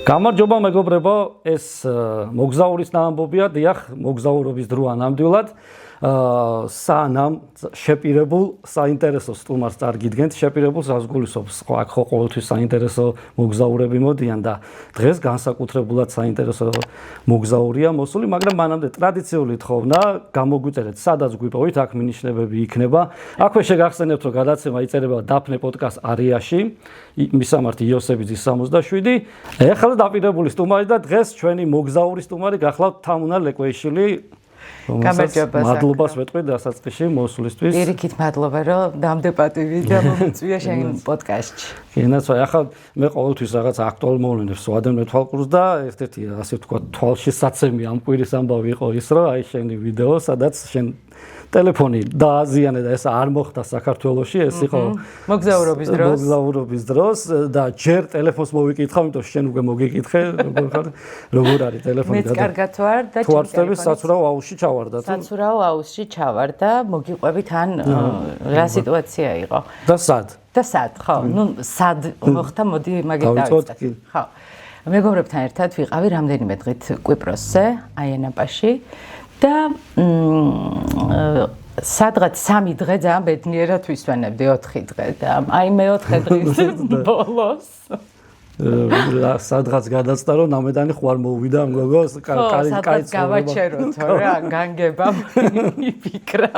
გამარჯობა მეგობრებო, ეს მოგზაურის ნამბობია, დიახ, მოგზაურობის დროა ნამდვილად. სანამ შეპირებულ საინტერესო სტუმარს წარგიდგენთ, შეპირებულს რას გულისხმობს? აქ ხო ყოველთვის საინტერესო მოგზაურები მოდიან და დღეს განსაკუთრებულად საინტერესო მოგზაურია მოსული, მაგრამ მანამდე ტრადიციული თხოვნა, გამოგვიწერეთ, სადაც გვიპოვით, აქ მინიშნებები იქნება. აქვე შეგახსენებთ, რომ გადაცემა იწერება დაფნე პოდკასტ არიაში, მისამართი იოსებიძის 67. ეხლა დაპირებული სტუმარი და დღეს ჩვენი მოგზაური სტუმარი გახლავთ თამუნა ლეკვეიშვილი. მადლობას ვეტყვი დასაწყისში მოსვლისთვის. პირიქით მადლობა, რომ დამდებატივი და მომწვია შენ პოდკასტში. კინაცვაი, ახლა მე ყოველთვის რაღაც აქტუალურ მოვლენებს ვადევნე თვალყურს და ერთ-ერთი ასე ვთქვა თვალში საცემი ამ კვირის ამბავი იყო ის, რომ აი შენი ვიდეო, სადაც შენ ტელეფონი დააზიანე და ეს არ მოხდა საქართველოში, ეს იყო მოგზაურობის დროს და ჯერ ტელეფონს მოვიკითხავ, იმიტომ რომ შენ უკვე მოგიკითხე, როგორ არის ტელეფონი მეც კარგად ვარ და თვარწდები საცურაო აუზში ჩავარდა. საცურაო აუზში ჩავარდა, მოგიყვებით ან რა სიტუაცია იყო. და სად? და სად, ხო, ნუ სად მოხდა, მოდი მაგით დავიწყოთ. ხო. მეგობრებთან ერთად ვიყავი რამდენიმე დღით კვიპროსზე, აიანაპაში. და სადღაც 3 დღე ძალიან ბედნიერად ვისვენებდი 4 დღე და აი მე-4 დღის ბოლოს სადღაც გადაცდა რომ ნამედანი ხوار მოვიდა ამ გოგოს კაი გავაჩეროთ რა განგება მიფიქრა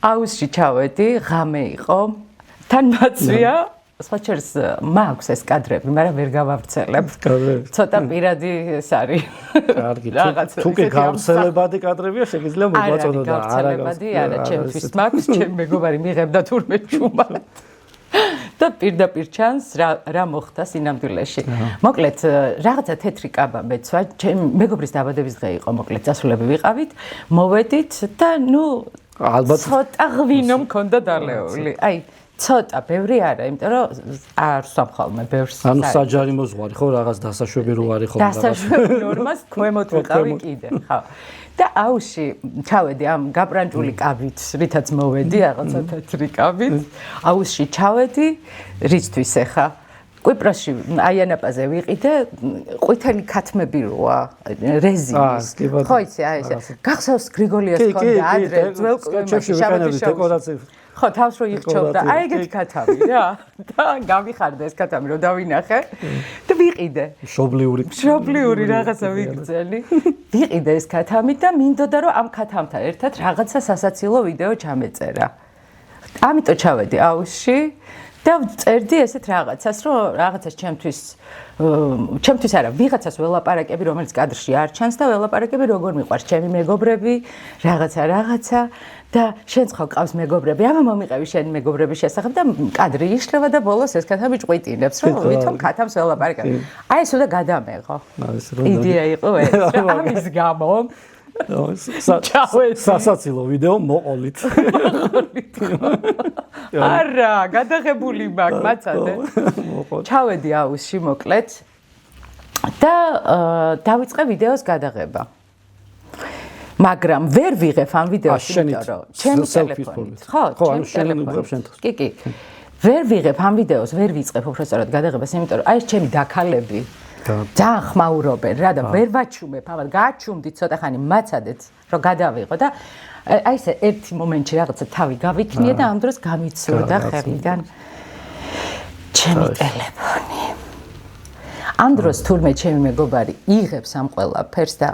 აუზში ჩავედი ღამე იყო თან მაწვია სხვაჩერს მაქვს ეს კადრები, მაგრამ ვერ გავავრცელებ. ცოტა პირადი ეს არის. კარგი. თუ კი გავრცელებადი კადრებია, შეგიძლია მოგვაწოდო და არა არა, ჩემთვის მაქვს, ჩემ მეგობარი მიღებდა თურმე ჩუმად. და პირდაპირ ჩანს რა მოხდა სინამდვილეში. მოკლედ, რაღაცა თეთრი კაბა მეცვა, ჩემ მეგობრის დაბადების დღე იყო, მოკლედ, წასულები ვიყავით, მოვედით და ნუ ალბათ ცოტა ღვინო მქონდა დალეული. აი ცოტა ბევრი არა, იმიტომ რომ არ სამხალმე ბევრს. ანუ საჯარი მოძღვარი ხო, რაღაც დასაშვები რო არის ხო? დასაშვები ნორმას ქვემოთ ვიყავი კიდე, ხო. და აუზში ჩავედი ამ გაბრანჭული კაბით, რითაც მოვედი, რაღაცა თეთრი კაბით. აუზში ჩავედი, რისთვის ახლა? კვიპროსში აიანაპაზე ვიყიდე, ყვითელი ქათმები როა, რეზინის. ხო იცი, აი ეს. გახსოვს გრიგოლიას კონდა ადრე ძველ კვიპროსში შავების დეკორაციები. ხო, თავს რო იხჩობდა. აი ეგეთი ქათამი რა. და გამიხარდა ეს ქათამი რომ დავინახე და ვიყიდე. მშობლიური რაღაცა ვიგრძელი. ვიყიდე ეს ქათამი და მინდოდა რომ ამ ქათამთან ერთად რაღაცა სასაცილო ვიდეო ჩამეწერა. ამიტომ ჩავედი აუზში და წერდი ესეთ რაღაცას, რომ რაღაცას ჩემთვის არა, ვიღაცას ველაპარაკები, რომელიც კადრში არ ჩანს და ველაპარაკები როგორ მიყვარს ჩემი მეგობრები, რაღაცა და შენც ხო ყავს მეგობრები, ამა მომიყევი შენი მეგობრების შესახებ და კადრი იშლება და ბოლოს ეს ქათამი ჭყვიტინებს, რომ ვითომ ქათამს ველაპარაკები. აი ეს უნდა გადამეღო. იდეა იყო ეს. ამის გამო სასაცილო ვიდეო მოყოლით. არა, გადაღებული მაქვს, მაცადე. ჩავედი აუზში მოკლედ და დავიწყე ვიდეოს გადაღება. მაგრამ ვერ ვიღებ ამ ვიდეოს, იმიტომ რომ ჩემი ტელეფონით. ხო, ანუ შენ უღებ შენ. კი. ვერ ვიღებ ამ ვიდეოს, ვერ ვიწყებ უბრალოდ გადაღებას, იმიტომ რომ აი ეს ჩემი დაქალები ძალიან ხმაურობენ რა და ვერ ვაჩუმებ, ამათ გააჩუმდი ცოტა ხანი მაცადეთ, რომ გადავიღო და აი ეს ერთი მომენტში რაღაცა თავი გავიქნია და ამ დროს გამიცურდა ხელიდან ჩემი ტელეფონი. ამ დროს თურმე ჩემი მეგობარი იღებს ამ ყველაფერს და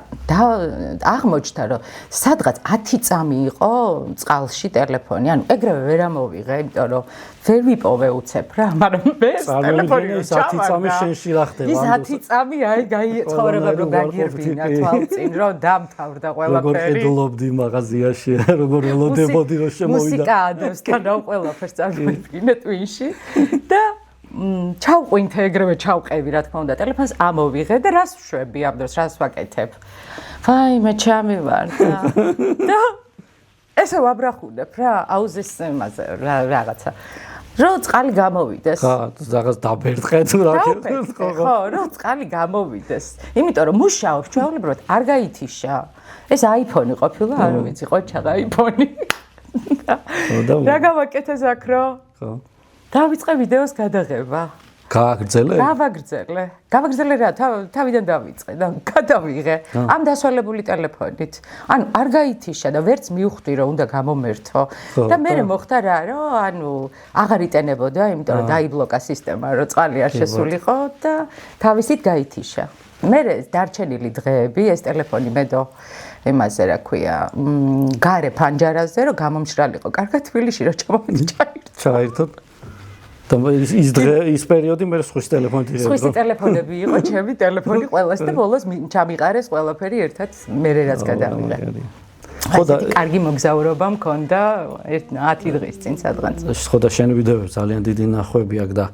აღმოჩნდა რომ სადღაც 10 წამი იყო წყალში ტელეფონი. ანუ ეგრევე ვერ ამოვიღე, იმიტომ რომ ვერ ვიპოვე უცებ რა, მაგრამ მე ტელეფონი 10 წამი შენში რა ხდება? ის 10 წამი აი გაიცხოვრება რომ გაგირბინა თვალწინ რომ დამთავრდა ყველაფერი. როგორ ხედულობდი მაღაზიაში, როგორ ველოდებოდი რომ შემოვიდა. მუსიკა ადევს და რა ყველაფერს წარმოიდგინე ტვინში და ჩავყვინთე ეგრევე ჩავყევი რა თქმა უნდა ტელეფონს ამოვიღე და რას ვშვები ამ დროს რას ვაკეთებ ვაი მე ჩამივარ და ესე ვაბრახუნებ რა აუზის იმაზე რაღაცა რო წყალი გამოვიდეს ხა რაღაც დაბერტყე თუ რა ხო რო წყალი გამოვიდეს იმიტომ რომ მუშაობ ჩვეულებრივად არ გაითიშა ეს აიფონი ყოფილა არ ვიცი ყოჩაღა აიფონი რა გავაკეთე ზაქრო ხო დავიწყე ვიდეოს გადაღება გავაგრძელე რა თავიდან დავიწყე და გადავიღე ამ დასვალებული ტელეფონით. ანუ არ გაითიშა და ვერც მივხვდი რომ უნდა გამომერთო და მე მოხდა რა რომ ანუ აღარ იტენებოდა, იმიტომ რომ დაიბლოკა სისტემა, რომ წყალი არ შესულიყო და თავისით გაითიშა. მე დარჩენილი დღეები ეს ტელეფონი მედო იმაზე რა ქვია, გარე ფანჯარაზე რომ გამომშრალიყო. კარგად თბილისში რომ ჩაერთოთ. და ის პერიოდი მე სხვის ტელეფონი იყო. სხვისი ტელეფონები იყო, ჩემი ტელეფონი ყველას და ბოლოს ჩამიყარეს ყველაფერი ერთად მერე რაც გადავიდა. ხო და კარგი მოგზაურობა მქონდა 10 დღის წინ სადღაც. ხო და შენ ვიდეოებს ძალიან დიდი ნახვები აქვს და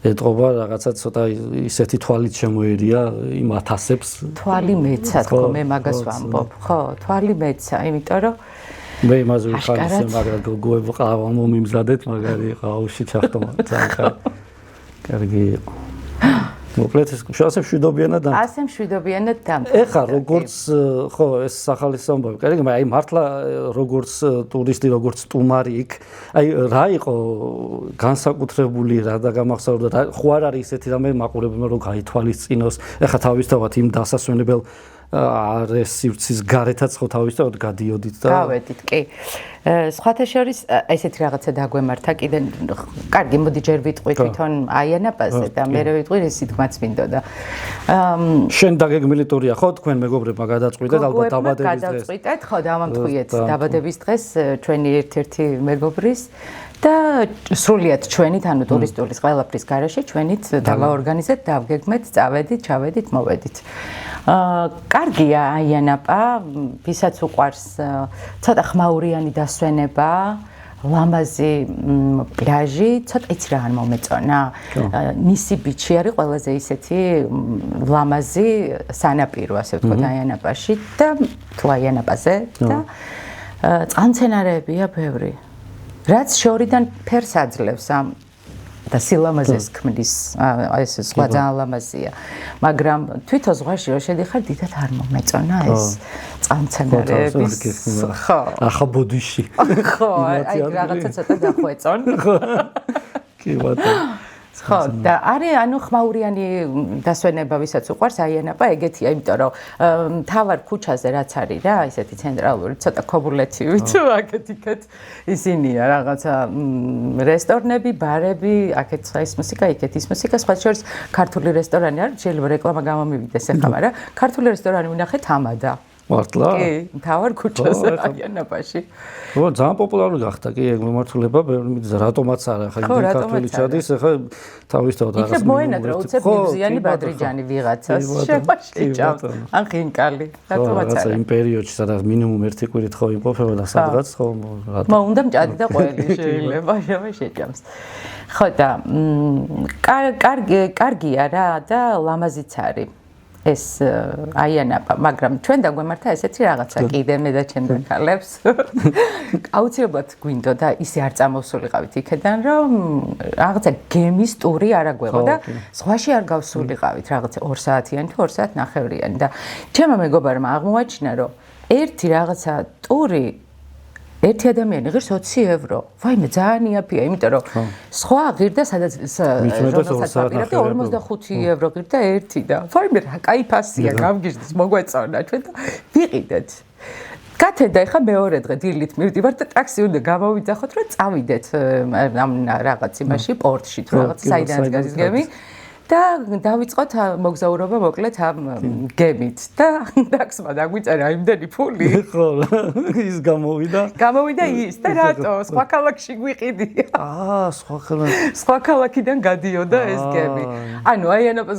ეტყობა რაღაცა ცოტა ისეთი თვალით შემოერია იმ 1000-ებს. თვალი მეცა თქო მე მაგას ვამბობ. ხო, თვალი მეცა, იმიტომ რომ მე იმაზე ვიხარისე, მაგრამ გოგოებო ყავა მომიმზადეთ, მაგარი ყაუში ჩახტომა ძალიან კარგი იყო. მოკლედ ეს შევასებ შვიდობიანად და ასე მშვიდობიანად დამტა. ეხა როგორც ხო ეს სახალის ამბავი, კარგი, მაგრამ აი მართლა როგორც ტურისტი, როგორც სტუმარი იქ, აი რა იყო განსაკუთრებული რა და გამახსოვრდა, ხო არ არის ისეთი რამე მაყურებელმა რომ გაითვალისწინოს, ეხა თავისთავად იმ დასასვენებელ არის სივრცის გარეთაც ხო თავისთავად გადიოდით და გავედით კი. სხვათა შორის ესეთი რაღაცა დაგვემართა კიდე კარგი მოდი ჯერ ვიტყვი თვითონ აიანაპაზე და მე ვიტყვი ეს სიტყვაც მინდოდა. შენ დაგეგმილი ტურია ხო თქვენ მეგობრებმა გადაწყვიტეთ ალბათ დაბადების დღეს. გადაწყვიტეთ ხო დავამთხვიეთ დაბადების დღეს ჩვენი ერთ-ერთი მეგობრის და სრულიად ჩვენით ანუ ტურისტულის ყველაფრის გარეშე ჩვენით დავაორგანიზეთ, დავგეგმეთ, წავედით, ჩავედით, მოვედით. კარგია აიანაპა, ვისაც უყვარს ცოტა ხმაურიანი დასვენება, ლამაზი პლაჟი, ცოტა იცი რა არ მომეწონა. ნისი ბიჩი არის ყველაზე ისეთი ლამაზი სანაპირო, ასე ვთქვათ, აიანაპაში და თუ აიანაპაზე და წყალმცენარეებია ბევრი. რაც შორიდან ფერს აძლევს ამ და სილამაზეს ქმნის, ეს სხვა ძალიან ლამაზია. მაგრამ თვითონ ზღვაში რომ შედიხარ, დიდად არ მომეწონა ეს წყალმცენარეების. ხო. ახლა ბოდიში. ხო, აი რაღაცა ცოტა დახვეწონ. კი ბატონო. ხო, და არის ანუ ხმაურიანი დასვენება, ვისაც უყვარს აიანაპა, ეგეთია, იმიტომ რომ თავარ ქუჩაზე რაც არის რა, ისეთი ცენტრალური, ცოტა ქობულეთივით, აქეთ-იქეთ ისინია რაღაცა რესტორნები, ბარები, აქეთ ის მუსიკა, იქეთ ის მუსიკა, სხვა შორის ქართული რესტორანი არის, შეიძლება რეკლამა გამომივიდეს ახლა, მაგრამ ქართული რესტორანი ვნახე თამადა. მართლა? კი, თავარ ქუჩაზე აიანაპაში. ხო, ძალიან პოპულარული გახდა კი ეგ მიმართულება, რატომაც არა, ხა ქართული ჩადის, ახლა თავისთავად რაღაც იქნებ მოენადრა უცებ მიბზიანი ბადრიჯანი ვიღაცას, შემაშიჭავთ, ან ხინკალი, რატომაც არა. რაღაცა იმ პერიოდში სადაც მინიმუმ ერთი კვირით ხო იმყოფება და სადღაც ხო რატომ? უნდა მჭადი და ყველი შეიძლება შემაშიჭავს. ხო და კარგია რა და ლამაზიც არის. ეს აიანაპა, მაგრამ ჩვენ დაგვემართა ესეთი რაღაცა კიდე მე და ჩემ დაქალებს. აუცილებლად გვინდოდა ისე არ წამოვსულიყავით იქიდან, რომ რაღაცა გემის ტური არ აგვეღო და ზღვაში არ გავსულიყავით, რაღაცა 2 საათიანი თუ 2 საათნახევრიანი და ჩემო მეგობარმა აღმოაჩინა, რომ ერთი რაღაცა ტური ერთი ადამიანი ღირს 20 евро. ვაიმე, ძალიან იაფია, იმიტომ რომ სხვა ღირდა სადაც რომელსაც ვაპირებდი 45 евро ღირდა ერთი და ვაიმე რა კაი ფასია, გამგიჟდეს, მოგვეწონა ჩვენ და ვიყიდეთ. გათენდა ხა მეორე დღე დილით მივდივარ და ტაქსი უნდა გამოვიძახოთ, რომ წავიდეთ ამ რაღაც იმაში, პორტში თუ რაღაც საიდანაც გადის გემი. და დავიწყოთ მოგზაურობა მოკლედ ამ გემით და ტაქსმა დაგვიწერა იმდენი ფული. ხო, ის გამოვიდა. გამოვიდა ის და რატო? სხვა ქალაქში გვიყიდია. სხვა ქალაქიდან გადიოდა ეს გემი. ანუ აიანაპას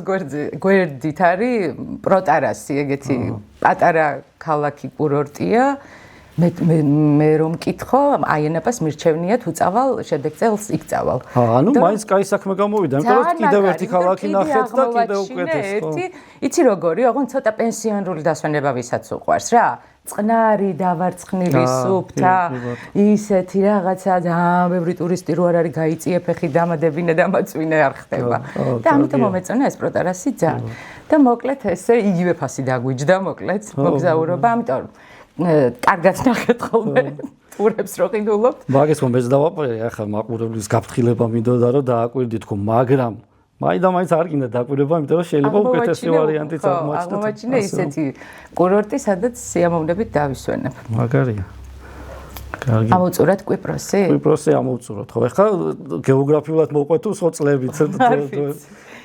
გვერდით არის პროტარასი, ეგეთი პატარა ქალაქი კურორტია. მე რომ მკითხო, აიანაპას მირჩევნია თუ წავალ შედეგ წელს იქ წავალ. ანუ მაინც კაი საქმე გამოვიდა, იმიტომ რომ კიდევ ერთი ქალაქი ნახეთ და კიდევ უკეთეს. ერთი, იცი როგორი, ოღონდ ცოტა პენსიონერული დასვენება ვისაც უყვარს რა. წყნარი დავარცხნილი სუფთა, ისეთი რაღაცა ძალიან ბევრი ტურისტი რო არ არის გაიწია ფეხი დამადებინე და მაწვინე არ ხდება. და ამიტომ მომეწონა ეს პროტარასი ძალიან. და მოკლედ ესე იგივე ფასი დაგვიჯდა მოკლედ მოგზაურობა, ამიტომ კარგად ნახეთ ხოლმე ტურებს რო ყიდულობთ. მაგას რომ მეც დავაპარე, ახლა მაყურებლის გაფრთხილება მინდოდა რომ დააკვირდით თქო, მაგრამ მაინც არ გინდა დაკვირვება, იმიტომ რომ შეიძლება უკეთესი ვარიანტიც აღმოაჩნდეთ. აღმოაჩინე ისეთი კურორტი, სადაც სიამოვნებით დავისვენებ. მაგარია. კარგი. ამოვწუროთ კვიპროსი? კვიპროსი ამოვწუროთ. ხო, ეხლა გეოგრაფიულად მოყვეთ თუ სოწლებით.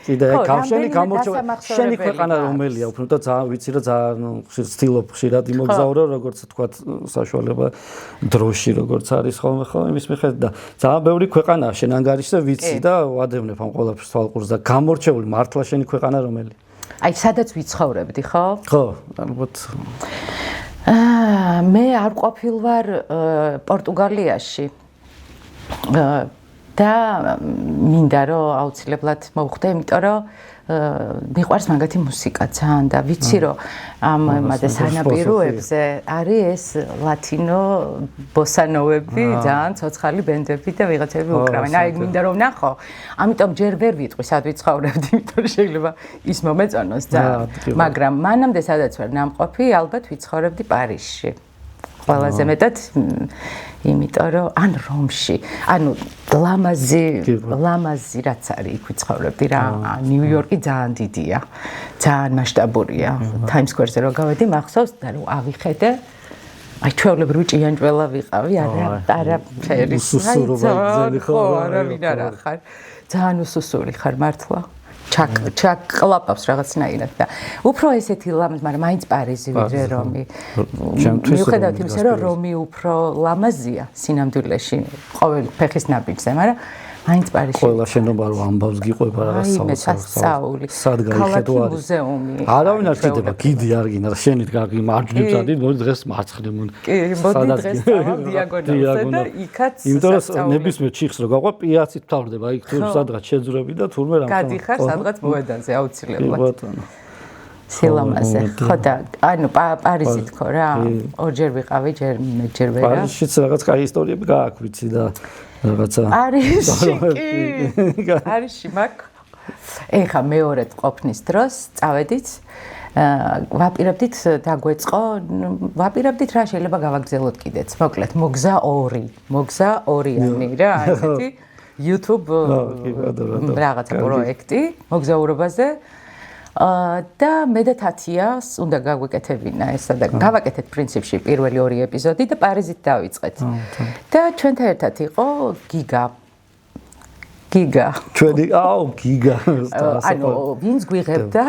კიდე კავშირი გამორჩევა. შენი ქვეყანა რომელია? უფრო და ძალიან ვიცი რომ ძალიან ხშირ ცდილობ ხშირად იმოგზაურო, როგორც თქვა საშუალება დროში როგორც არის ხოლმე ხო იმის მიხედვით და ძალიან ბევრი ქვეყანაა შენ ანგარიშზე ვიცი და ვადევნებ ამ ყველაფერს თვალყურს და გამორჩეული მართლა შენი ქვეყანა რომელია? აი სადაც ვიცხოვრებდი ხო? ხო, ალბათ. მე არ ყოფილვარ პორტუგალიაში. და მინდა რომ აუცილებლად მოვხდე, იმიტომ რომ მიყვარს მაგათი მუსიკა ძალიან და ვიცი რომ ამ იმაზე სანაპიროებზე არის ეს ლათინო ბოსანოვები, ძალიან ცოცხალი ბენდები და ვიღაცები უკრავენ. აი მინდა რომ ვნახო. ამიტომ ჯერ ვერ ვიტყვი სად ვიცხოვრებდი, იმიტომ რომ შეიძლება ის მომეწონოს ძალიან. მაგრამ მანამდე სადაც ვარ ნამყოფი, ალბათ ვიცხოვრებდი პარიზში. ყველაზე მეტად იმიტომ რომ ან რომში, ანუ ლამაზი რაც არის იქ ვიცხოვრებდი რა. ნიუ-იორკი ძალიან დიდია, ძალიან მასშტაბურია. Times Square-ზე რო გავედი, მახსოვს და რო ავიხედე, აი ჩვეულებრივი ჭიანჭველა ვიყავი, არაფერი. ხო, არავინ არ ახარ. ძალიან უსუსური ხარ მართლა. ჩაკლაპავს რაღაცნაირად და უფრო ესეთი ლამაზი, მაგრამ მაინც პარიზი ვიდრე რომი. მიუხედავად იმისა, რომ რომი უფრო ლამაზია სინამდვილეში, ყოველ ფეხის ნაბიჯზე, მაგრამ მაინც პარიზში. ყველა შენობა რო ამბავს გიყვება რაღაც სასწაული. სად გაიხედო არის მუზეუმი. არავინ არ ხედება, გიდი არ გინდა, შენით გაგი მარჯვნივ წადი, მოდი დღეს მარცხნივ. კი, მოდი დღეს წავალ დიაგონალზე და იქაც იმიტომ რომ ნებისმიერ ჩიხს რო გაყვა, პიაცით თავდება, იქ თუ სადღაც შეძრები და თურმე რამე. გადიხარ სადღაც მოედანზე აუცილებლად. ბატონო. სილამაზე. ხო და ანუ პარიზი თქო რა. ორჯერ ვიყავი, ჯერ ვერა. პარიზშიც რაღაც კაი ისტორიები გააქვს ვიცი და რაღაცა პარიზში კი. პარიზში მაგ. ეხა მეორედ ყოფნის დროს წავედით. ვაპირებდით დაგვეწყო, ვაპირებდით რა შეიძლება გავაგრძელოთ კიდეც. მოკლედ, მოგზა 2-იანი რა, ესეთი YouTube რაღაცა პროექტი მოგზაურობაზე. და მე და თათიას უნდა გაგვეკეთებინა ესა და გავაკეთეთ პრინციპში პირველი 2 ეპიზოდი და პარიზით დავიწყეთ. და ჩვენთან ერთად იყო გიგა. ჩვენი გიგა. ანუ ვინც გვიღებდა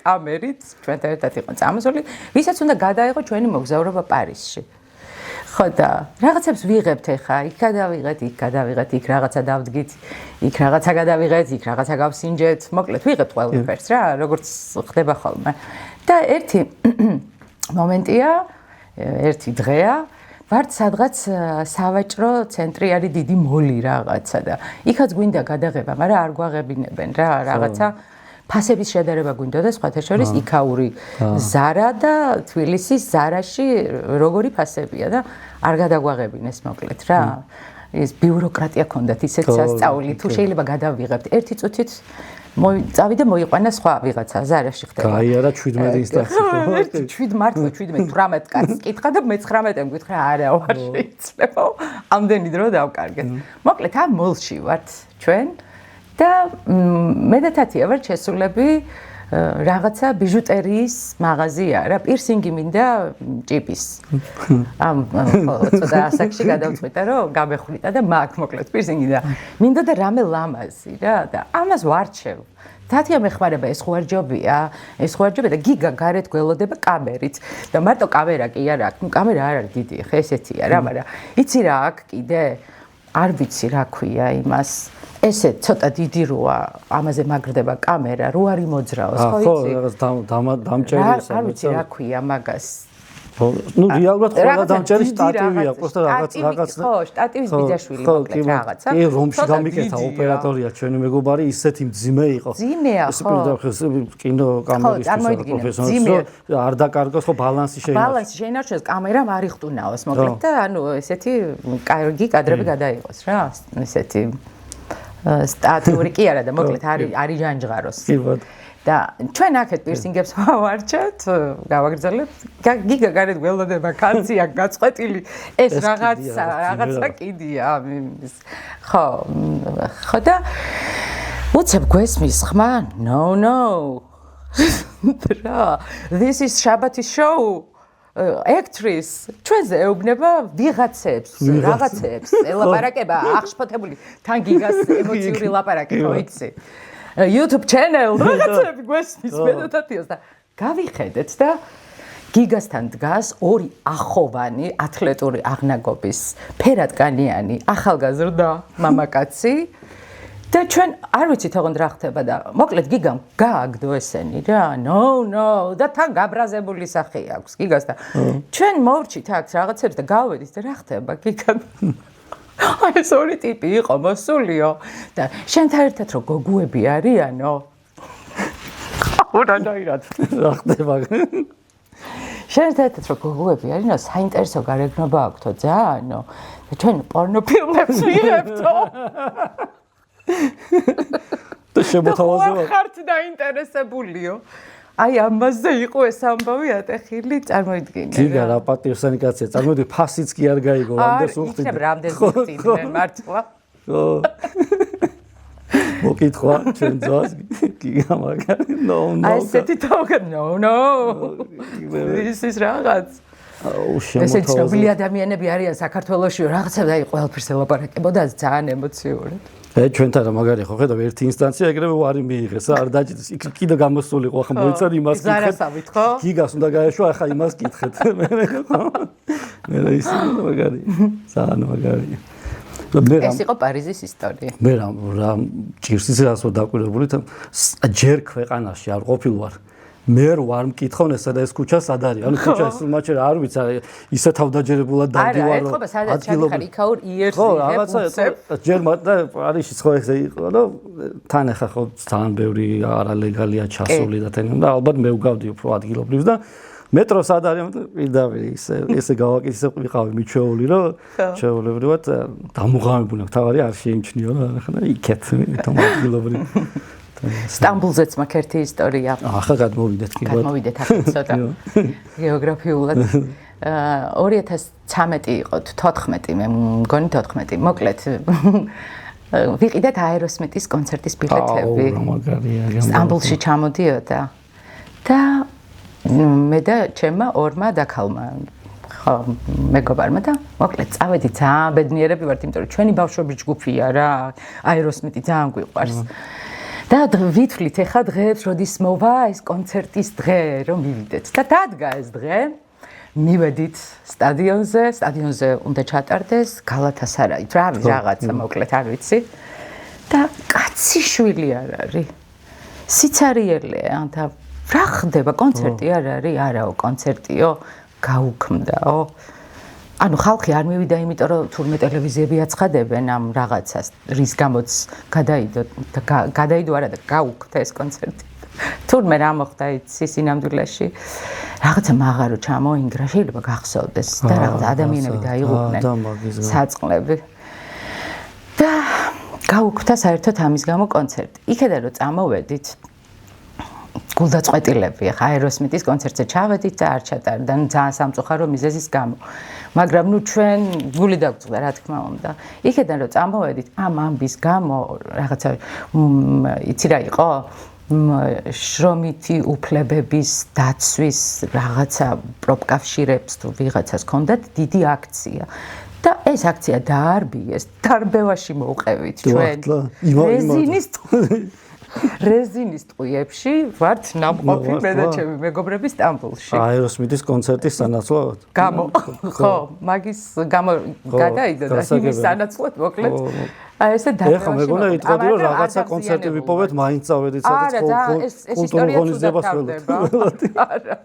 კამერით ჩვენთან ერთად იყო წამოსული, ვისაც უნდა გადაეღო ჩვენი მოგზაურობა პარიზში. ხო და რაღაცებს ვიღებთ ახლა, იქ გადავიღეთ, იქ რაღაცა დავდგით, იქ რაღაცა გადავიღეთ, იქ რაღაცა გავსინჯეთ, მოკლედ ვიღებთ ყველაფერს რა, როგორც ხდება ხოლმე. და ერთი მომენტია, ერთი დღეა, ვართ სადღაც სავაჭრო ცენტრი არის დიდი მოლი რაღაცა და იქაც გვინდა გადაღება, მაგრამ არ გვაღებინებენ რა, რაღაცა ფასების შედარება გვინდა და სხვათა შორის იქაური ზარა და თბილისის ზარაში როგორი ფასებია და არ გადაგვაღებინეს მოკლედ რა. ეს ბიუროკრატია ქონდათ ისეთ სასწაული, თუ შეიძლება გადავიღებთ ერთი წუთით წავიდა მოიყვანა სხვა ვიღაცა ზარაში ხდება. გაიარა 17 ინსტანცია. 18 კაცს კითხა და მე-19 მკითხა არა ვარ შეიძლება. ამდენი დრო დავკარგეთ. მოკლედ ამ მოლში ვართ ჩვენ და მე და თათია ვართ შესულები რაღაცა ბიჟუტერიის მაღაზია რა, პირსინგი მინდა ჭიპის. ამ ცოტა ასაკში გადავწყვიტა რომ გამეხვიტა და მაგ მოკლედ პირსინგი და მინდა და რამე ლამაზი რა და ამას ვარჩევ. თათია მეხმარება ეს ხო არ ჯობია და გიგა გარეთ გველოდება კამერით და მარტო კამერა კი არ აქვს. ნუ კამერა არ არის დიდი, ხე ესეთია რა, მაგრამ იცი რა აქვს კიდე? არ ვიცი რა ქვია იმას. ესე ცოტა დიდი როა, ამაზე მაგრდება კამერა, რო არ იმოძრაოს, ხო იცი? ხო, რაღაც დამჭერია ისე. არ ვიცი რა ქვია მაგას. ნუ რეალურად ყველა დამჭერი შტატივია, просто რაღაც ხო, შტატივის ბიძაშვილი მოკლედ რაღაცა. კი, რომში გამიკეთა ოპერატორია ჩვენი მეგობარი, ისეთი მძიმე იყო. მძიმეა, ხო. კინო კამერის პროფესიონალი არ დაკარგოს, ხო, ბალანსი შეინარჩუნოს. ბალანსი შეინარჩუნოს, კამერამ არ იხტუნაოს, მოკლედ და ანუ ესეთი კარგი კადრები გადაიღოს რა, ესეთი სტატიური კი არა და მოკლედ არის ჟანჟღაროს. კი ბატონო. და ჩვენ აქეთ პირსინგებს ვავარჩევთ, გავაგრძელებთ. გიგა გარეთ გველოდება კაცი აქ გაწყვეტილი. ეს რაღაცა კიდია. ხო და უცებ გვესმის ხმა? No. This is Shabati show. Actress, ჩვენზე ეუბნება ვიღაცებს, რაღაცებს, ელაპარაკება აღშფოთებული თან გიგას ემოციური ლაპარაკი ხო იცი? YouTube channel რაღაცები გვესმის მედიტაციას და გავიხედეთ და გიგასთან დგას ორი ახოვანი ათლეტური აღნაგობის ფერადკანიანი ახალგაზრდა მამაკაცი და ჩვენ არ ვიცით ოღონდ რა ხდება და მოკლედ გიგამ გააგდო ესენი რა no და თან გაბრაზებული სახე აქვს გიგას და ჩვენ მოვრჩით აქ რაღაცებს და გავედით და რა ხდება გიგამ აი ეს ორი ტიპი იყო მოსულიო და შენთან ერთად რო გოგუები არიანო ორანაირად რა ხდება შენთან ერთად რო გოგუები არიანო საინტერესო გარეგნობა აქვთო ძალიანო და ჩვენ პორნოფილმებს ვიღებთო და შემოთავაზება ხართ დაინტერესებულიო აი ამაზე იყო ეს ამბავი ატეხილი წარმოიდგინე გიგა რა პატიოსანი კაცია წარმოიდგინე ფასიც კი არ გაიგო რამდენს უხდით რამდენს უხდიდნენ მართლა ხო მოკითხვა ჩვენ ძას გიგა მაგარი no აი ესეთი თავგა no ის ის რაღაც ესეც ცნობილი ადამიანები არიან საქართველოში რაღაცა და ყველაფერს ელაპარაკებოდა ძალიან ემოციურად ჩვენთან რა მაგარი ხო ხედავ ერთი ინსტანცია ეგრევე ვარი მიიღეს არ დაჭირს იქ კიდე გამოსულიყო ახლა მოიცარ იმას გზარასავით ხო გიგას უნდა გაეშვა ახლა იმას კითხეთ მე ის მაგარი ძალიან მაგარი ეს იყო პარიზის ისტორია მე რა ჭირს ის რასო დაკვირებული ჯერ ქვეყანაში არ ყოფილვარ მე ვარ მკითხონ ესა და ეს ქუჩა სად არის? ანუ ქუჩა ის მაჩერა არ ვიცი ისე თავდაჯერებულად დავდივარო. არა, ეხლა სადაც ჩამიხარ იქაურ იერზე. ხო, რაღაცა ჯერ და პარიზში ხო ესე იყო და თან ახლა ხო ძალიან ბევრი არალეგალია ჩასული და თან და ალბათ მე ვგავდი უფრო ადგილობრივს და მეტრო სად არის? პირდაპირ ესე გავაკეთე ვიყავი მიჩვეული რომ ჩეულებრივად დამუღამებული თავარი არ შეიმჩნიო რა ახლა იქეთ თომ ადგილობრივ სტამბულზეც მაქვს ერთი ისტორია. ახლა გადმოვიდეთ კი ბატონო. გადმოვიდეთ ახლა ცოტა გეოგრაფიულად. 2013 იყო 14 მე მგონი 14 მოკლედ ვიყიდეთ აეროსმიტის კონცერტის ბილეთები. სტამბულში ჩამოდიოდა და მე და ჩემმა ორმა დაქალმა ხო მეგობარმა და მოკლედ წავედი ძალიან ბედნიერები ვართ იმიტომ რომ ჩვენი ბავშვობის ჯგუფია რა აეროსმიტი ძალიან გვიყვარს. და ვითვლით ახლა დღეებს როდის მოვა ეს კონცერტის დღე რომ მივიდეთ და დადგა ეს დღე მივედით სტადიონზე უნდა ჩატარდეს გალათასარაით რაღაცა მოკლედ არ ვიცი და კაცი შვილი არ არის სიცარიელეა და რა ხდება კონცერტი არ არის არაო კონცერტიო გაუქმდაო ანუ ხალხი არ მივიდა იმიტომ რომ თურმე ტელევიზიები აცხადებენ ამ რაღაცას რის გამოც გადაიდო არა და გაუქმდა ეს კონცერტი თურმე რა მოხდა იცი სინამდვილეში რაღაცა მაღარო ჩამოინგრა შეიძლება გახსოვდეს და რაღაც ადამიანები დაიღუპნენ საწყლები და გაუქმდა საერთოდ ამის გამო კონცერტი იქედან რომ წამოვედით გულდაწყვეტილები ახლა აეროსმიტის კონცერტზე ჩავედით და არ ჩატარდა ძალიან სამწუხარო მიზეზის გამო მაგრამ ნუ ჩვენ გული დაგვწყვეტა რა თქმა უნდა იქედან რომ წამოვედით ამ ამბის გამო რაღაცა იცი რა იყო შრომითი უფლებების დაცვის რაღაცა პროფკავშირებს თუ ვიღაცას ჰქონდათ დიდი აქცია და ეს აქცია დაარბიეს დარბევაში მოუყევით ჩვენ რეზინის ტყუებში ვართ ნამყოფი მე და ჩემი მეგობრები სტამბულში. აეროსმიტის კონცერტის სანაცვლოდ? გამო. ხო, მაგის გამო გადაიდო და იმის სანაცვლოდ მოკლედ. აი ესე დაგეშვა. ეხლა მეგონა იტყოდი რომ რაღაცა კონცერტი ვიპოვეთ, მაინც წავედით სადაც კულტურულ ღონისძიებას ველოდეთ. არა.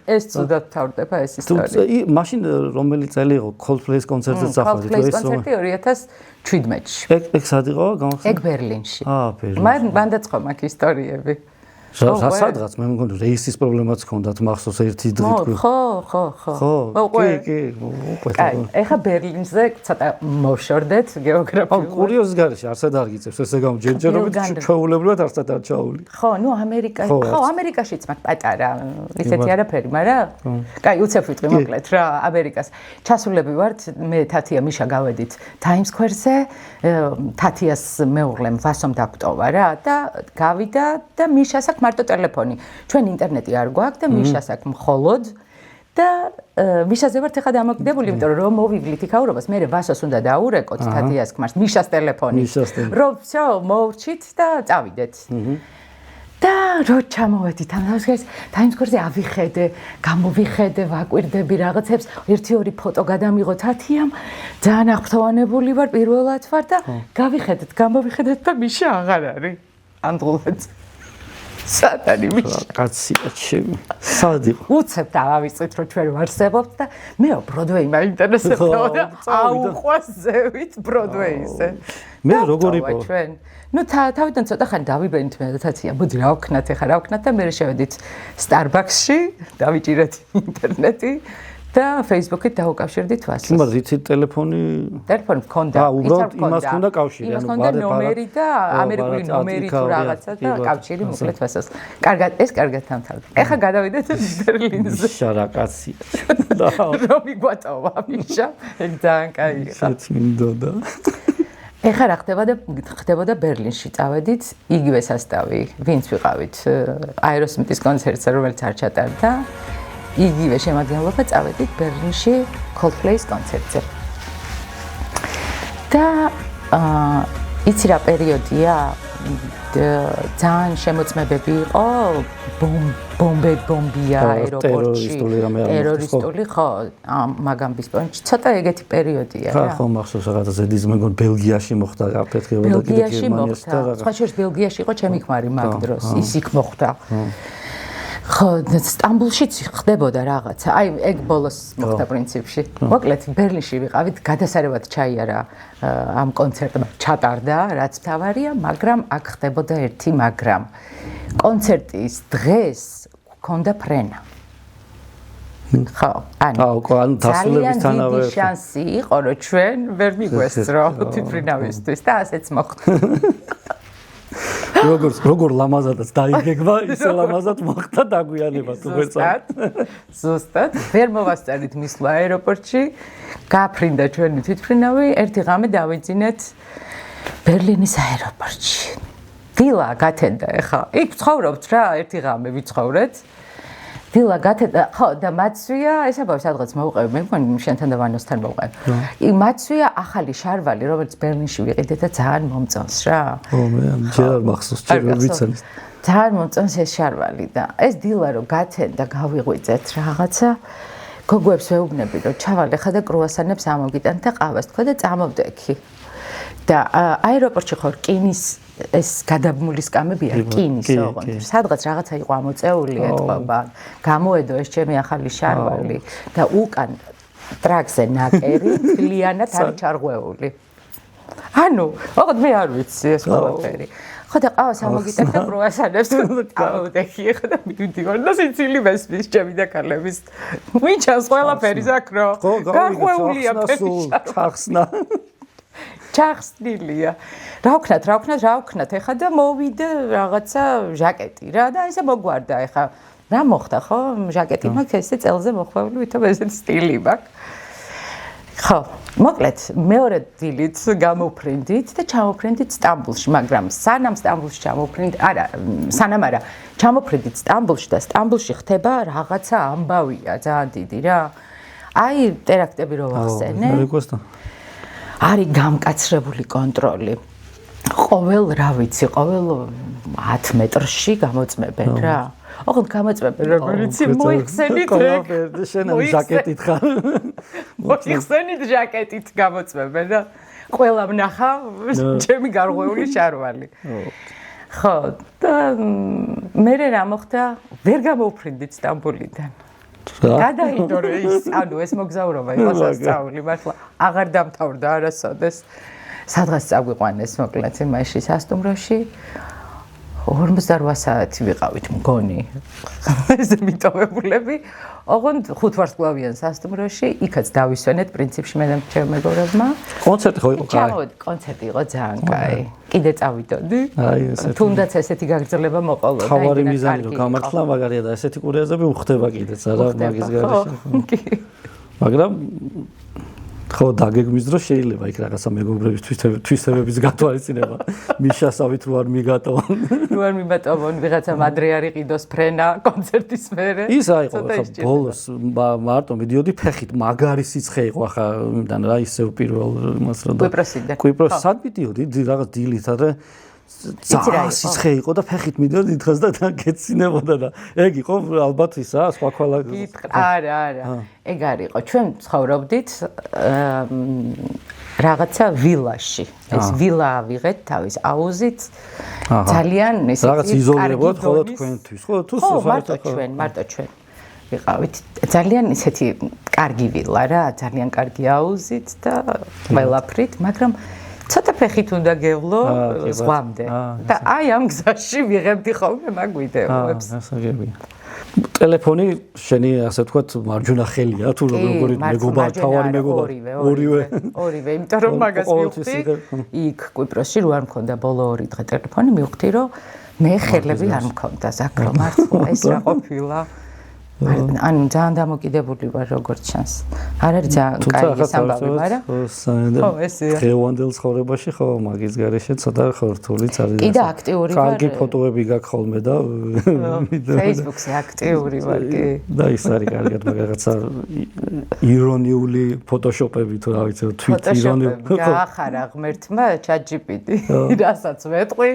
ეს ცუდად თავდება ეს ისტორია. მაშინ რომელი წელი იყო Coldplay-ის კონცერტზე წახდით ეს კონცერტი 2017-ში. ეგ სად იყო გამახსენე? ეგ ბერლინში. ბერლინში. მან დაწყო მაგ ისტორიები. სადღაც მე მგონი რეისის პრობლემაც ჰქონდათ მახსოვს ერთი დღე თქვი. ხო. კი. კაი, ეხა ბერლინზე ცოტა მოვშორდეთ გეოგრაფიულად. კურიოზის garaში არსად არ გიწევს ესე გამჯერჯერობით ჩვეულებრივად არსად არ ჩაული. ხო, ნუ ამერიკაშიც მაგ პატარა ისეთი არაფერი, მაგრამ კაი, უცებ ვიტყვი მოკლედ რა, ამერიკას. ჩასულები ვართ, მე თათია მიშა გავედით Times Square-ზე, თათიას მეუღლემ ვასომ დაგვტოვა რა და გავიდა და მიშას აქვს მარტო ტელეფონი. ჩვენ ინტერნეტი არ გვაქვს და მიშას აქვს მხოლოდ და მიშაზე ვართ ახლა დამოკიდებული, იმიტომ რომ მოვივლით იქაურობას, მე ვასოს უნდა დაურეკოთ თათიას ქმარს მიშას ტელეფონი. რომ всё, მოვრჩით და წავიდეთ. და რო ჩამოვედით ამ Times Square-ზე ავიხედე, გამოვიხედე, ვაკვირდები რაღაცებს, 1-2 ფოტო გადამიღო თათიამ, ძალიან აღფრთოვანებული ვარ, პირველად ვარ და გავიხედეთ, გამოვიხედეთ და მიშა აღარ არის. ანდღულეთ. სათანი მიშა. კაცია ჩემი. სად იყო? უცებ დავავიწყეთ რომ ჩვენ ვარსებობთ და მეო ბროდვეი მაინტერესებდა და აუყვას ზევით ბროდვეიზე. მე როგორ იყო? ჩვენ ნუ თავიდან ცოტა ხანი დავიბენით მე და თაცია, მოდი რა ვქნათ ახლა რა ვქნათ და მე შევედით Starbucks-ში, დავიჭირეთ ინტერნეტი და Facebook-ით დაუკავშირდით ვასოს. იმას იცით ტელეფონი მქონდა. უბრალოდ იმას ჰქონდა კავშირი, ანუ ბარე ნომერი და ამერიკული ნომერი თუ რაღაცა და კავშირი მოკლედ ვასოს. კარგად, ეს კარგად დამთავრდა. ეხლა გადავიდეთ ბერლინზე. მიშა რა კაცია. რომ მიგვატოვა მიშა, ეგ ძალიან კაი იყო. შეწმინდოდა. ეხლა რა ხდებოდა ბერლინში წავედით, იგივე სასტავი, ვინც ვიყავით აეროსმითის კონცერტზე, რომელიც არ ჩატარდა. იგივე შემადგენლობა წავედით ბერლინში Coldplay-ის კონცერტზე. და იცი რა პერიოდია? ძალიან შემოწმებები იყო, ბომბია აეროპორტში, ტერორისტული ხო, მაგამბის პონჩი, ცოტა ეგეთი პერიოდია რა. ხო, მახსოვს რაღაცა ზედის მეგონ ბელგიაში მოხდა აფეთქება და კიდე გერმანიაში და სხვა შორის ბელგიაში იყო ჩემი ქმარი მაგ დროს, ის იქ მოხდა. ხო, სტამბულშიც ხდებოდა რაღაცა. აი, ეგ ბოლოს მოხდა პრინციპში. მოკლედ, ბერლინში ვიყავით, გადასარევად ჩაიარა ამ კონცერტმა. ჩატარდა, რაც თავარია, მაგრამ აქ ხდებოდა ერთი მაგრამ. კონცერტის დღეს გქონდა ფრენა. ხო, ანუ დასრულებისთანავე შანსი იყო, რომ ჩვენ ვერ მიგვესწრო თვითმფრინავისთვის და ასეც მოხდა. როგორ ლამაზადაც დაიგეგმა, ისე ლამაზად მოხდა დაგვიანება თუ ვეცად. ზუსტად, ვერ მოვასწარით მისვლა აეროპორტში, გაფრინდა ჩვენი თვითმფრინავი, ერთი ღამე დავიძინეთ ბერლინის აეროპორტში. დილა გათენდა ეხა. იქ ცხოვრობთ რა, ერთი ღამე ვიცხოვრეთ. დილა გათენდა, ხო, და მაცვია, ესაბავ სადღაც მოვყევი, მე მგონი შენთან და ვანოსთან მოვყევი. მაცვია ახალი შარვალი, რომელიც ბერლინში ვიყიდე და ძალიან მომწონს რა. ო, მე ჯერ არ მახსოვს, ჯერ ვიცანი. ძალიან მომწონს ეს შარვალი და ეს დილა რო გათენდა, გავიღვიძეთ რაღაცა. გოგოებს ვეუბნები, რომ ჩავალ ახლა და კრუასანებს ამოგიტანთ და ყავას თქვა და წამოვდექი. და აეროპორტში ხო რკინის ეს გადაბმული სკამებია, რკინის ოღონდ. სადღაც რაღაცა იყო ამოწეული ეთქობა. გამოედო ეს ჩემი ახალი შარვალი და უკან ტრაქზე ნაკერი, მთლიანად არის ჩარღვეული. ანუ, ოღონდ მე არ ვიცი ეს ყველაფერი. ხო და ყავას ამოგიტანთ და კრუასანებს წამოვდექი ახლა და მივდივარ და სიცილი მესმის ჩემი და ქალების. ვიჩანს ყველაფერი ზაქრო. გახვეულია ჩახსნა. ჩახსნილია. რა ვქნათ, ეხა და მოვიდე რაღაცა ჟაკეტი რა და ესე მოგვარდა ეხა. რა მოხდა ხო? ჟაკეტი მაქვს ესე წელზე მოხვეული, ვითომ ესეთ სტილი მაქვს. ხო, მოკლედ, მეორე დილით გამოვფრინდით და ჩამოვფრინდით სტამბულში, მაგრამ სანამ სტამბულში ჩამოვფრინდით, ჩამოვფრინდით სტამბულში და სტამბულში ხდება რაღაცა ამბავია, ძალიან დიდი რა. აი, ტერაქტები რო ვახსენე. არის გამკაცრებული კონტროლი. ყოველ 10 მეტრში გამოწმებენ რა. ოღონდ გამოწმებენ როგორც მოიხსენით შენამ ჟაკეტით ხარ. მოიხსენით ჟაკეტით გამოწმებენ რა. ყველამ ნახა ჩემი გარღვეული შარვალი. ხო, და მე რა მოხდა? ვერ გამოვფრინდით სტამბულიდან. გადაიდო ის, ანუ ეს მოგზაურობა იყო სასწაული, მართლა აღარ დამთავრდა არასოდეს. სადღაც წაგვიყვანეს მოკლედ იმაში სასტუმროში. 48 საათი ვიყავით მგონი ეს მიტოვებულები ოღონდ 5 ვარსკვლავიან სასტუმროში იქაც დავისვენეთ პრინციპში მე და ჩემ მეგობრებმა კონცერტი ხო იყო კაი კონცერტი იყო ძალიან კაი კიდე წავიდოდი აი ესეთი თუნდაც ესეთი გაგრძელება მოყოლოდა თავარი მიზანი რომ გამართლა მაგარია და ესეთი კურიაზები უხდება კიდეც არა მაგის გარეშე მაგრამ ხო დაგეგმის დრო შეიძლება იქ რაღაცა მეგობრების თვისებების გათვალისწინება მიშასავით რო არ მიგატოვონ რო არ მიმატოვონ ვიღაცამ ადრე არ იყიდოს ფრენა კონცერტის მერე ის აიყო ხა ბოლოს მარტო მიდიოდი ფეხით მაგარი სიცხე იყო ხა იმდან რა ისევ პირველ იმას რომ კვიპროს სად მიდიოდი რაღაც დილით არა სიცხე იყო და ფეხით მიდიოდი დღეს და გეცინებოდა და ეგ იყო ალბათ ისა სხვა ყველა არა ეგ არ იყო ჩვენ ცხოვრობდით რაღაცა ვილაში ეს ვილა ავიღეთ თავის აუზით ძალიან ისეთი რაღაც იზოლირებულად ხოლო თქვენთვის ხო თუ მარტო ჩვენ ვიყავით ძალიან ისეთი კარგი ვილა რა ძალიან კარგი აუზით და ყველაფრით მაგრამ ცოტა ფეხით უნდა გევლო ზღვამდე და აი ამ გზაში ვიღებდი ხოლმე მაგ ვიდეოებს ასაგებია ტელეფონი შენი ასე ვთქვათ მარჯვენა ხელია თუ როგორი მეგობარ თავარი მეგობარ ორივე იმიტომ რომ მაგას მივხვდი იქ კვიპროსში რო არ მქონდა ბოლო 2 დღე ტელეფონი მივხვდი რომ მე ხელები არ მქონდა ზაქრო მართლა ეს რა ყოფილა ანუ ძალიან დამოკიდებული ვარ როგორც ჩანს. არ არის ძალიან კაი სამბავი, მაგრამ ხო ესეა. ხევანდელ ცხოვრებაში ხო მაგის გარეშე ცოტა ხორთულიც არის. კიდე აქტიური ვარ. კარგი ფოტოები გაქვს ხოლმე და Facebook-ზე აქტიური ვარ კი. და ის არის კარგად რაღაცა ირონიული ფოტოშოპები თუ რა ვიცი თვით ირონიული. გაახარა ღმერთმა ChatGPT, რასაც ვეტყვი.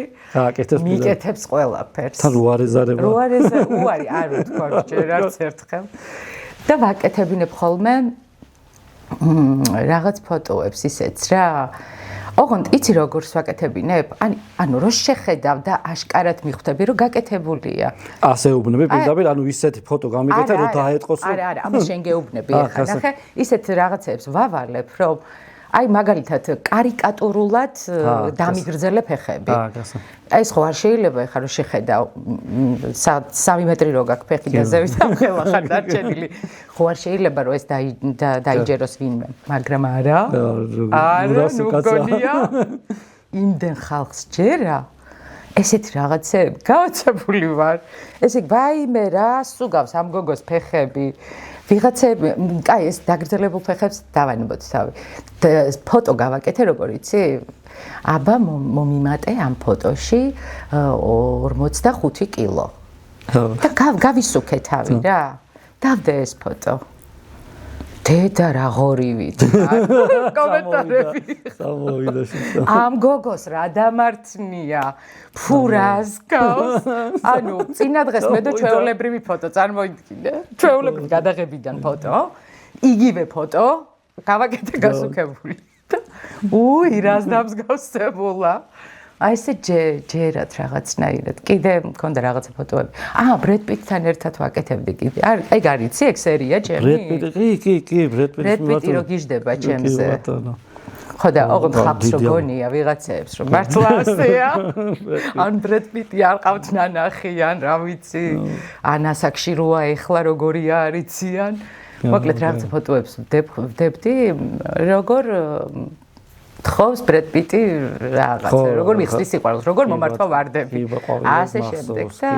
მიკეთებს ყველაფერს. თან როარეზარება. უარი არ ვთქვა ჯერ ერთხელ და ვაკეთებინებ ხოლმე რაღაც ფოტოებს ისეც რა. ოღონდ იცი როგორს ვაკეთებინებ? ანუ რო შეხედავ და აშკარად მიხვდები რომ გაკეთებულია. ასე უბნები პირდაპირ, ანუ ისეთი ფოტო გამიგეთა რომ დაეტყოს. არა, ამას შენ გეუბნები ახლა. ნახე, ისეთ რაღაცებს ვავალებ, რომ აი მაგალითად კარიკატურულად დამიგრძელე ფეხები. ეს ხო არ შეიძლება ეხლა რომ შეხედავ 3 მეტრი რო გაქვს ფეხი და ზევით ახლა ხარ დარჩენილი. ხო არ შეიძლება რომ ეს დაიჯეროს ვინმე, მაგრამ არა. არა, ნუ გონია. იმდენ ხალხს ჯერა ესეთ რაღაცები გავაცებული ვარ. ესე ვაიმე რა სუგავს ამ გოგოს ფეხები. ვიღაცები, კაი ეს დაგრძელებულ ფეხებს დავანებოთ თავი. ფოტო გავაკეთე როგორ იცი? აბა მომიმატე ამ ფოტოში 45 კილო. და გავისუქე თავი რა. დავდე ეს ფოტო. დედა რა ღორივით. კომენტარები. სამოვიდა შეხა. ამ გოგოს რა დამართნია? ფურას გავს. ანუ წინა დღეს მე და ჩვეულებრივი ფოტო წარმოიდგინე. ჩვეულებრივი გადაღებიდან ფოტო. იგივე ფოტო გავაკეთე გასუქებული. უი, რას დამსგავსებულა. აი ესე ჯერად რაღაცნაირად. კიდე მქონდა რაღაცა ფოტოები. ბრედ პიტთან ერთად ვაკეთებდი კიდე. ეგ არიცი ეგ სერია ჩემი? ბრედ პიტი, კი, ბრედ პიტი რო გიждდება ჩემზე. ხო და ოღონდ ხალხს რო გონია ვიღაცებს რომ მართლა ასეა. ან ბრედ პიტი არ ყავთ ნანახი ან რა ვიცი. ან ასაკში როა ეხლა როგორია არიციან. მოკლედ რაღაცა ფოტოებს ვდებდი როგორ თხოვს ბრედ პიტი რაღაცა როგორ მიხსნის სიყვარულს როგორ მომართვა ვარდები ასე შემდეგ და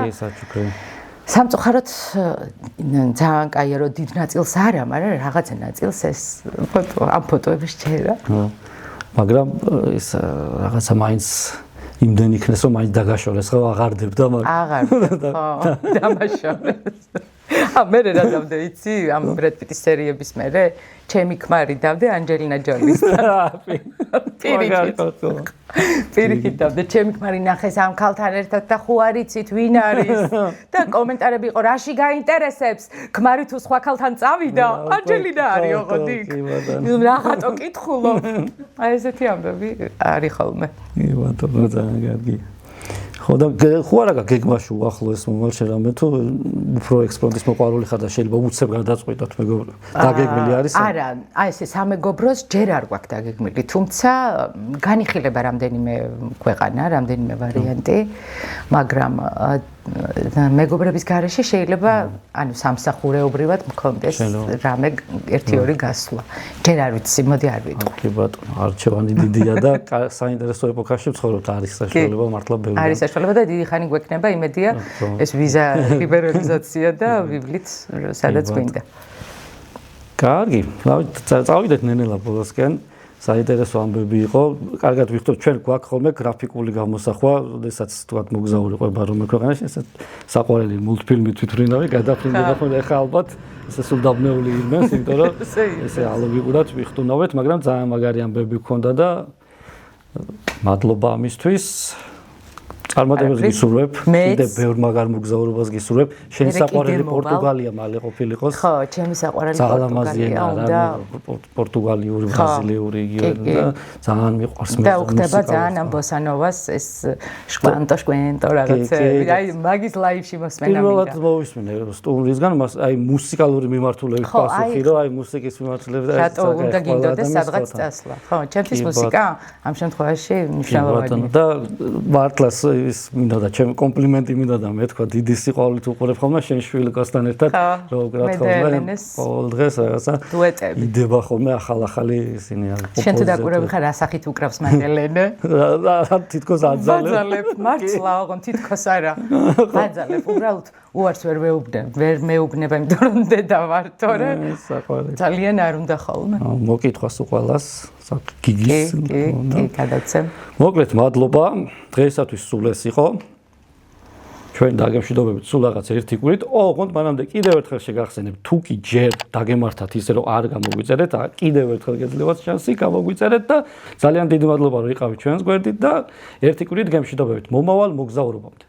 სამწუხაროდ ძალიან კაია რომ დიდ ნაწილს არა მაგრამ რაღაცა ნაწილს ეს ფოტო ამ ფოტოების შეერა მაგრამ ეს რაღაცა მაინც იმდენ იქნეს რომ მაინც დაგაშორეს ხო აღარდებდა მაგრამ აღარდებდა ხო დამაშორეს მე რა დავდე იცი ამ ბრედ პიტის სერიების მერე ჩემი ქმარი დავდე ანჯელინა ჯოლის პირიქით დავდე ჩემი ქმარი ნახეს ამ ქალთან ერთად და ხო არ იცით ვინ არის და კომენტარები იყო რაში გაინტერესებს ქმარი თუ სხვა ქალთან წავიდა ანჯელინა არის ოღონდ იქ რაღაცო კითხულობ აი ესეთი ამბები არის ხოლმე კი ბატონო ძალიან კარგი ხო და ხო არა გეგმაში უახლოეს მომარჩე რამე თუ უფრო ექსპორტის მოყვარული ხარ და შეიძლება უცებ გადაწყვიტოთ მეგობრო დაგეგმილი არის არა აი ესე სამეგობროს ჯერ არ გვაქვს დაგეგმილი თუმცა განიხილება რამდენიმე ქვეყანა რამდენიმე ვარიანტი მაგრამ მეგობრების გარეშე შეიძლება ანუ სამსახურეობრივად მქონდეს რამე 1-2 გასვლა ჯერ არ ვიცი მოდი არ ვიტყვი კი ბატონო არჩევანი დიდია და საინტერესო ეპოქაში ვცხოვრობთ არის საშუალება მართლა ბევრი არის საშუალება და დიდი ხანი გვექნება იმედია ეს ვიზა ლიბერალიზაცია და ვივლით სადაც გვინდა კარგი წავიდეთ ნენელა ბოლოსკენ საინტერესო ამბები იყო. კარგად ვიხდოთ ჩვენ გვაქვს ხოლმე გრაფიკული გამოსახვა, როდესაც თქვათ მოგზაური ყვება რომ ქვეყანაში, ესეც საყვარელი მულტფილმი თვითვრინავი გადაფრინდება ხოლმე ახლა ალბათ ესე სულ დაბნეული იმას, იმიტომ რომ ესე ალოგიკურად ვიხდუნავთ, მაგრამ ძალიან მაგარი ამბები გქონდა და მადლობა ამისთვის. წარმატებებს გისურვებ, კიდევ ბევრ მაგარ მოგზაურობას გისურვებ. შენი საყვარელი პორტუგალია მალე ყოფილიყოს. ხო, ჩემი საყვარელი პორტუგალია და პორტუგალიური, ბრაზილიური იგივე და ძალიან მიყვარს მე. და უხდება ძალიან ამ ბოსანოვას ეს შკვანტო რაღაცები. აი მაგის ლაივში მოსმენა მინდა. პირველად მოვისმინე სტუმრისგან, აი მუსიკალური მიმართულებით პასუხი, რომ აი მუსიკის მიმართულებით და რატო უნდა გინდოდეს სადღაც წასვლა. ხო, ჩემთვის მუსიკა ამ შემთხვევაში მნიშვნელოვანია. და მართლაც ის მინდა და ჩემი კომპლიმენტი მინდა და მე თქვა დიდი სიყვარულით უყურებ ხოლმე შენ შვილიკოსთან ერთად როგორ ხოლმე ყოველ დღეს რაღაცა იდება ხოლმე ახალი ისინი არის შენ თუ დაკვირვები ხარ ასახით უკრავს მანდელენე თითქოს აძალებ მართლა ოღონ თითქოს არა აძალებ უბრალოდ უარს ვერ მეუბნება იმიტომ რომ დედა ვარ თორე ძალიან არ უნდა ხოლმე მოკითხვას უყალას გიგის კი გადაცემ მოკლედ მადლობა დღეისათვის სულ ეს იყო ჩვენ დაგემშვიდობებით სულ რაღაც ერთი კვირით ოღონდ მანამდე კიდევ ერთხელ შეგახსენებ თუ კი ჯერ დაგემართათ ისე რომ არ გამოგვიწერეთ კიდევ ერთხელ გეძლევათ შანსი გამოგვიწერეთ და ძალიან დიდი მადლობა რომ იყავით ჩვენს გვერდით და ერთი კვირით გემშვიდობებით მომავალ მოგზაურობამდე